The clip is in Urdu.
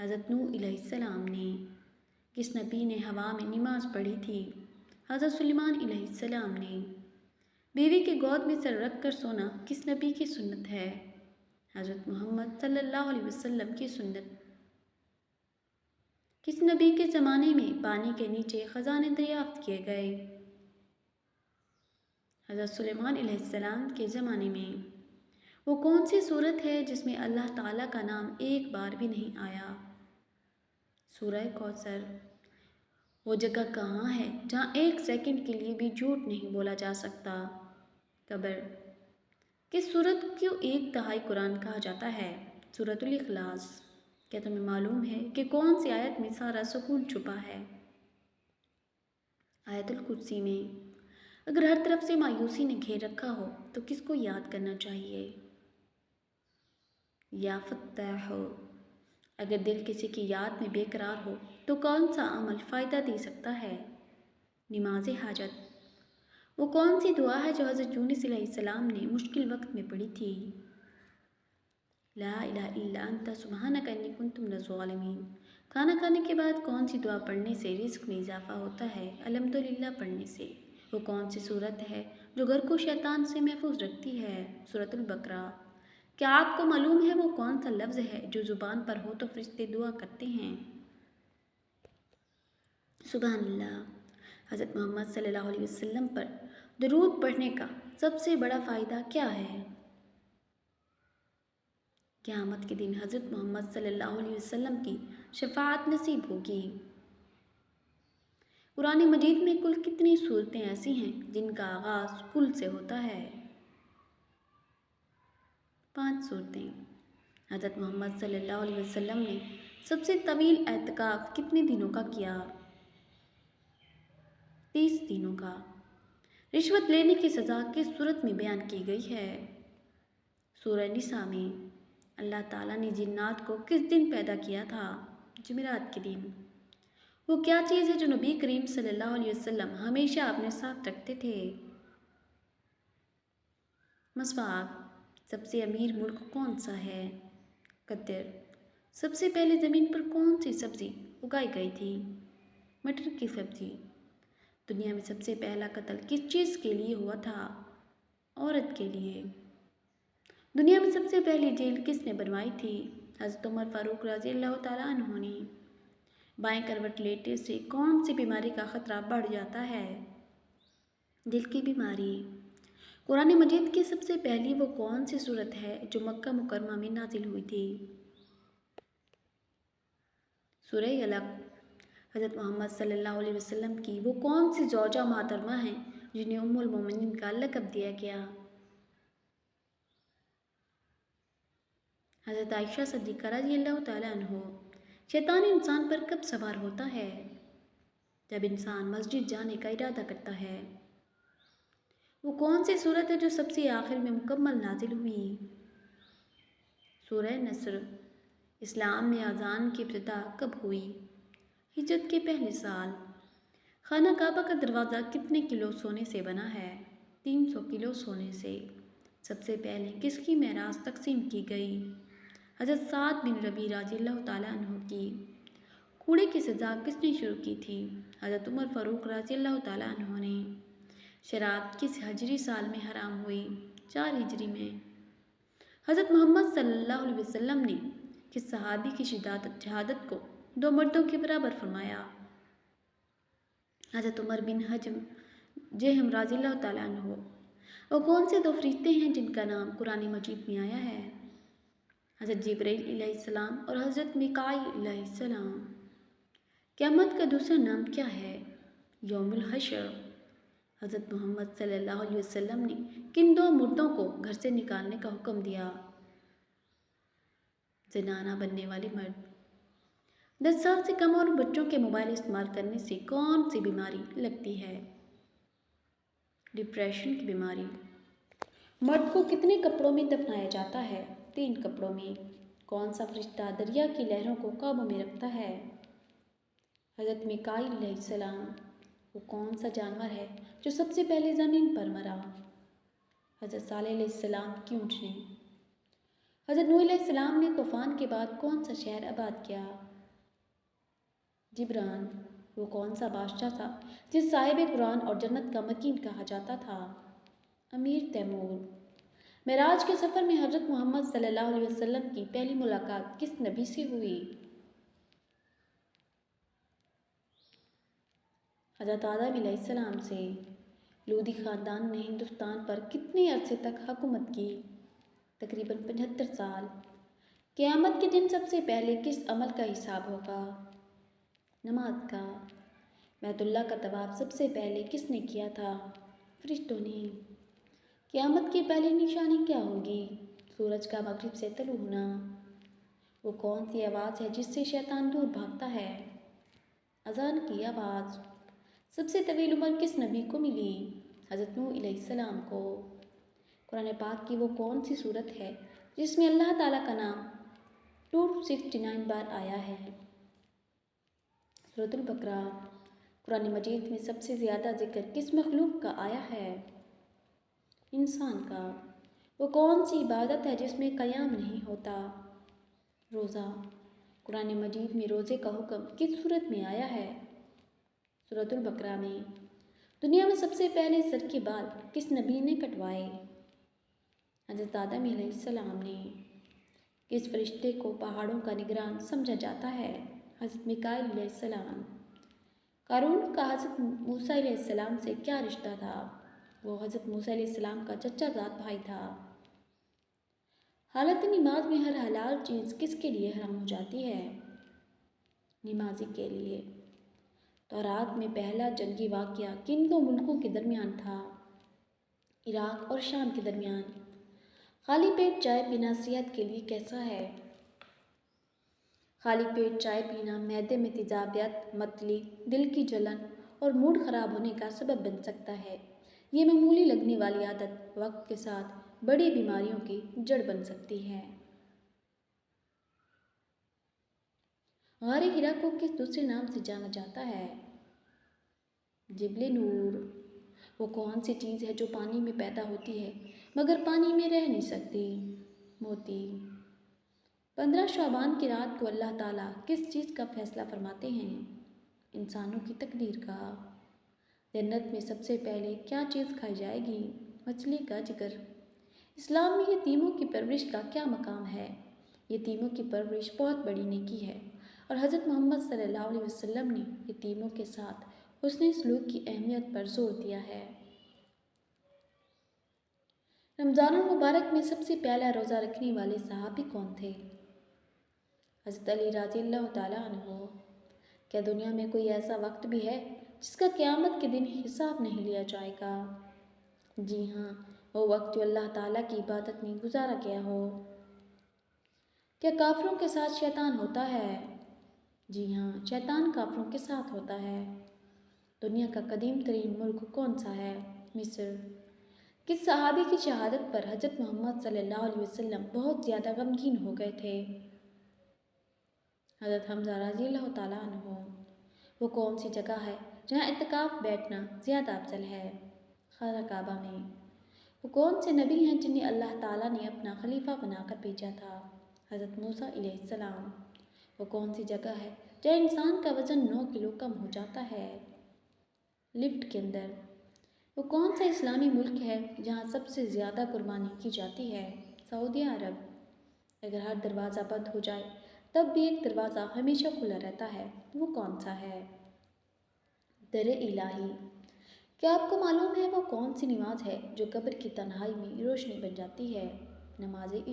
حضرت نوح علیہ السلام نے؟ کس نبی نے ہوا میں نماز پڑھی تھی؟ حضرت سلیمان علیہ السلام نے۔ بیوی کے گود میں سر رکھ کر سونا کس نبی کی سنت ہے؟ حضرت محمد صلی اللہ علیہ وسلم کی سنت۔ کس نبی کے زمانے میں پانی کے نیچے خزانے دریافت کیے گئے؟ حضرت سلیمان علیہ السلام کے زمانے میں۔ وہ کون سی صورت ہے جس میں اللہ تعالیٰ کا نام ایک بار بھی نہیں آیا؟ سورہ کوثر۔ وہ جگہ کہاں ہے جہاں ایک سیکنڈ کے لیے بھی جھوٹ نہیں بولا جا سکتا؟ قبر۔ کس سورت کو ایک تہائی قرآن کہا جاتا ہے؟ سورۃ الاخلاص۔ کیا تمہیں معلوم ہے کہ کون سی آیت میں سارا سکون چھپا ہے؟ آیت الکرسی میں۔ اگر ہر طرف سے مایوسی نے گھیر رکھا ہو تو کس کو یاد کرنا چاہیے؟ یا فتاح ہو۔ اگر دل کسی کی یاد میں بے قرار ہو تو کون سا عمل فائدہ دے سکتا ہے؟ نماز حاجت۔ وہ کون سی دعا ہے جو حضرت یونس علیہ السلام نے مشکل وقت میں پڑھی تھی؟ لا الہ الا انت سبحانک انی کنت من الظالمین۔ کھانا کھانے کے بعد کون سی دعا پڑھنے سے رزق میں اضافہ ہوتا ہے؟ الحمدللہ پڑھنے سے۔ وہ کون سی صورت ہے جو گھر کو شیطان سے محفوظ رکھتی ہے؟ سورۃ البقرہ۔ کیا آپ کو معلوم ہے وہ کون سا لفظ ہے جو زبان پر ہو تو فرشتے دعا کرتے ہیں؟ سبحان اللہ۔ حضرت محمد صلی اللہ علیہ وسلم پر درود پڑھنے کا سب سے بڑا فائدہ کیا ہے؟ قیامت کے دن حضرت محمد صلی اللہ علیہ وسلم کی شفاعت نصیب ہوگی۔ قرآن مجید میں کل کتنی صورتیں ایسی ہیں جن کا آغاز کل سے ہوتا ہے؟ 5 صورتیں۔ حضرت محمد صلی اللہ علیہ وسلم نے سب سے طویل اعتکاف کتنے دنوں کا کیا؟ 30 دنوں کا۔ رشوت لینے کی سزا کس صورت میں بیان کی گئی ہے؟ سورہ نساء میں۔ اللہ تعالیٰ نے جنات کو کس دن پیدا کیا تھا؟ جمعرات کے دن۔ وہ کیا چیز ہے جو نبی کریم صلی اللہ علیہ وسلم ہمیشہ اپنے ساتھ رکھتے تھے؟ مسواک۔ سب سے امیر ملک کون سا ہے؟ قطر۔ سب سے پہلے زمین پر کون سی سبزی اگائی گئی تھی؟ مٹر کی سبزی۔ دنیا میں سب سے پہلا قتل کس چیز کے لیے ہوا تھا؟ عورت کے لیے۔ دنیا میں سب سے پہلی جیل کس نے بنوائی تھی؟ حضرت عمر فاروق رضی اللہ تعالیٰ عنہ نے۔ بائیں کروٹ لیٹنے سے کون سی بیماری کا خطرہ بڑھ جاتا ہے؟ دل کی بیماری۔ قرآن مجید کی سب سے پہلی وہ کون سی صورت ہے جو مکہ مکرمہ میں نازل ہوئی تھی؟ سورہ علق۔ حضرت محمد صلی اللہ علیہ وسلم کی وہ کون سی زوجہ محترمہ ہیں جنہیں ام المومنین کا لقب دیا گیا؟ حضرت عائشہ صدیقہ رضی اللہ تعالیٰ عنہ۔ شیطان انسان پر کب سوار ہوتا ہے؟ جب انسان مسجد جانے کا ارادہ کرتا ہے۔ وہ کون سی صورت ہے جو سب سے آخر میں مکمل نازل ہوئی؟ سورہ نصر۔ اسلام میں اذان کی ابتدا کب ہوئی؟ ہجرت کے پہلے سال۔ خانہ کعبہ کا دروازہ کتنے کلو سونے سے بنا ہے؟ 300 کلو سونے سے۔ سب سے پہلے کس کی میراث تقسیم کی گئی؟ حضرت سعد بن ربیع رضی اللہ تعالیٰ عنہ کی۔ کوڑے کی سزا کس نے شروع کی تھی؟ حضرت عمر فاروق رضی اللہ تعالیٰ عنہ نے۔ شراب کس ہجری سال میں حرام ہوئی؟ 4 ہجری میں۔ حضرت محمد صلی اللہ علیہ وسلم نے کس صحابی کی شہادت کو 2 مردوں کے برابر فرمایا؟ حضرت عمر بن جہم رضی اللہ تعالیٰ عنہ۔ وہ کون سے 2 فرشتے ہیں جن کا نام قرآن مجید میں آیا ہے؟ حضرت جبرائیل علیہ السلام اور حضرت میکائیل علیہ السلام۔ قیامت کا دوسرا نام کیا ہے؟ یوم الحشر۔ حضرت محمد صلی اللہ علیہ وسلم نے کن 2 مردوں کو گھر سے نکالنے کا حکم دیا؟ زنانہ بننے والے مرد۔ 10 سال سے کم عمر بچوں کے موبائل استعمال کرنے سے کون سی بیماری لگتی ہے؟ ڈپریشن کی بیماری۔ مرد کو کتنے کپڑوں میں دفنایا جاتا ہے؟ 3 کپڑوں میں۔ کون سا فرشتہ دریا کی لہروں کو قابو میں رکھتا ہے؟ حضرت میکائیل علیہ السلام۔ وہ کون سا جانور ہے جو سب سے پہلے زمین پر مرا؟ حضرت صالح علیہ السلام کی اونٹنی۔ حضرت نوح علیہ السلام نے طوفان کے بعد کون سا شہر آباد کیا؟ جبران۔ وہ کون سا بادشاہ تھا جس صاحب قرآن اور جنت کا مکین کہا جاتا تھا؟ امیر تیمور۔ معراج کے سفر میں حضرت محمد صلی اللہ علیہ وسلم کی پہلی ملاقات کس نبی سے ہوئی؟ حضرت آدم علیہ السلام سے۔ لودھی خاندان نے ہندوستان پر کتنے عرصے تک حکومت کی؟ تقریباً 75 سال۔ قیامت کے دن سب سے پہلے کس عمل کا حساب ہوگا؟ نماز کا۔ بیت اللہ کا طواف سب سے پہلے کس نے کیا تھا؟ فرشتوں نے۔ قیامت کی پہلی نشانی کیا ہوگی؟ سورج کا مغرب سے طلوع ہونا۔ وہ کون سی آواز ہے جس سے شیطان دور بھاگتا ہے؟ اذان کی آواز۔ سب سے طویل عمر کس نبی کو ملی؟ حضرت نوح علیہ السلام کو۔ قرآن پاک کی وہ کون سی صورت ہے جس میں اللہ تعالیٰ کا نام 269 بار آیا ہے؟ سورۃ البقرہ۔ قرآن مجید میں سب سے زیادہ ذکر کس مخلوق کا آیا ہے؟ انسان کا۔ وہ کون سی عبادت ہے جس میں قیام نہیں ہوتا؟ روزہ۔ قرآن مجید میں روزے کا حکم کس صورت میں آیا ہے؟ سورۃ البقرہ میں۔ دنیا میں سب سے پہلے سر کے بال کس نبی نے کٹوائے؟ حضرت آدم علیہ السلام نے۔ کس فرشتے کو پہاڑوں کا نگران سمجھا جاتا ہے؟ حضرت میکائیل علیہ السلام۔ قارون کا حضرت موسیٰ علیہ السلام سے کیا رشتہ تھا؟ وہ حضرت موسیٰ علیہ السلام کا چچا زاد بھائی تھا۔ حالت نماز میں ہر حلال چیز کس کے لیے حرام ہو جاتی ہے؟ نمازی کے لیے۔ تورات میں پہلا جنگی واقعہ کن دو ملکوں کے درمیان تھا؟ عراق اور شام کے درمیان۔ خالی پیٹ چائے پینا صحت کے لیے کیسا ہے؟ خالی پیٹ چائے پینا معدے میں تیزابیت، متلی، دل کی جلن اور موڈ خراب ہونے کا سبب بن سکتا ہے۔ یہ معمولی لگنے والی عادت وقت کے ساتھ بڑی بیماریوں کی جڑ بن سکتی ہے۔ غار حرا کو کس دوسرے نام سے جانا جاتا ہے؟ جبل نور۔ وہ کون سی چیز ہے جو پانی میں پیدا ہوتی ہے مگر پانی میں رہ نہیں سکتی؟ موتی۔ 15 شعبان کی رات کو اللہ تعالیٰ کس چیز کا فیصلہ فرماتے ہیں؟ انسانوں کی تقدیر کا۔ جنت میں سب سے پہلے کیا چیز کھائی جائے گی؟ مچھلی کا جگر۔ اسلام میں یتیموں کی پرورش کا کیا مقام ہے؟ یتیموں کی پرورش بہت بڑی نیکی ہے اور حضرت محمد صلی اللہ علیہ وسلم نے یتیموں کے ساتھ حسن سلوک کی اہمیت پر زور دیا ہے۔ رمضان المبارک میں سب سے پہلا روزہ رکھنے والے صحابی کون تھے؟ حضرت علی رضی اللہ تعالیٰ عنہ۔ کیا دنیا میں کوئی ایسا وقت بھی ہے جس کا قیامت کے دن حساب نہیں لیا جائے گا؟ جی ہاں، وہ وقت جو اللہ تعالیٰ کی عبادت میں گزارا گیا ہو۔ کیا کافروں کے ساتھ شیطان ہوتا ہے؟ جی ہاں، شیطان کافروں کے ساتھ ہوتا ہے۔ دنیا کا قدیم ترین ملک کون سا ہے؟ مصر۔ کس صحابی کی شہادت پر حضرت محمد صلی اللہ علیہ وسلم بہت زیادہ غمگین ہو گئے تھے؟ حضرت حمزہ رضی اللہ تعالیٰ عنہ۔ وہ کون سی جگہ ہے جہاں اعتکاف بیٹھنا زیادہ افضل ہے؟ خانہ کعبہ میں۔ وہ کون سے نبی ہیں جنہیں اللہ تعالیٰ نے اپنا خلیفہ بنا کر بھیجا تھا؟ حضرت موسیٰ علیہ السلام۔ وہ کون سی جگہ ہے جہاں انسان کا وزن 9 کلو کم ہو جاتا ہے؟ لفٹ کے اندر۔ وہ کون سا اسلامی ملک ہے جہاں سب سے زیادہ قربانی کی جاتی ہے؟ سعودی عرب۔ اگر ہر دروازہ بند ہو جائے تب بھی ایک دروازہ ہمیشہ کھلا رہتا ہے، وہ کون سا ہے؟ در الہی۔ کیا آپ کو معلوم ہے وہ کون سی نماز ہے جو قبر کی تنہائی میں روشنی بن جاتی ہے؟ نماز عشاء۔